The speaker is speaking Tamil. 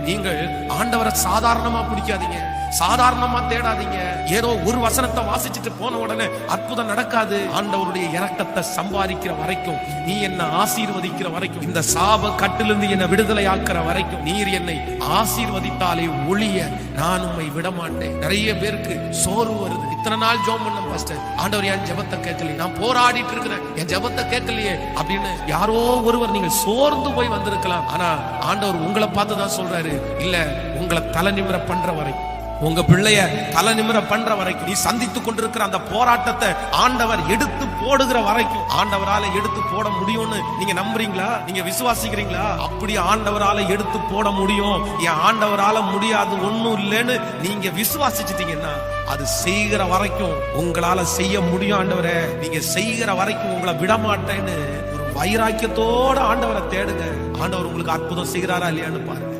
நீங்கள் ஆண்டவரை சாதாரணமா பிடிக்காதீங்க, சாதாரணமா தேடாதீங்க. ஏதோ ஒரு வசனத்தை வாசிச்சுட்டு போன உடனே அற்புதம் நடக்காது. ஆண்டவருடைய இரக்கத்தை சம்பாதிக்கிற வரைக்கும், நீ என்ன ஆசீர்வதிக்கிற வரைக்கும், இந்த சாப கட்டிலிருந்து என்ன விடுதலை ஆக்குற வரைக்கும், நீர் என்னை ஆசீர்வதித்தாலே ஒழிய நான் உம்மை விட மாட்டேன். நிறைய பேருக்கு சோர்வு வருது. இத்தனை நாள் ஜெபம் பண்ண பாஸ்டர், ஆண்டவர் என் ஜெபத்தை கேட்கலையே, நான் போராடிட்டு இருக்கிறேன், என் ஜெபத்தை கேட்கலையே அப்படின்னு யாரோ ஒருவர் நீங்கள் சோர்ந்து போய் வந்திருக்கலாம். ஆனா ஆண்டவர் உங்களை பார்த்து தான் சொல்றாரு, இல்ல உங்களை தலை நிமிர பண்ற வரைக்கும், உங்க பிள்ளைய தலை நிமிர பண்ற வரைக்கும், நீ சந்தித்துக் கொண்டிருக்கிற அந்த போராட்டத்தை ஆண்டவர் எடுத்து போடுகிற வரைக்கும், ஆண்டவரால எடுத்து போட முடியும்னு நீங்க நம்புறீங்களா? நீங்க விசுவாசிக்கிறீங்களா? அப்படி ஆண்டவரால எடுத்து போட முடியும், என் ஆண்டவரால முடியாது ஒண்ணும் இல்லைன்னு நீங்க விசுவாசிச்சிட்டீங்கன்னா, அது செய்கிற வரைக்கும் உங்களால செய்ய முடியும். ஆண்டவரே நீங்க செய்கிற வரைக்கும் உங்களை விட மாட்டேன்னு ஒரு வைராக்கியத்தோட ஆண்டவரை தேடுங்க. ஆண்டவர் உங்களுக்கு அற்புதம் செய்கிறாரா இல்லையான்னு பாருங்க.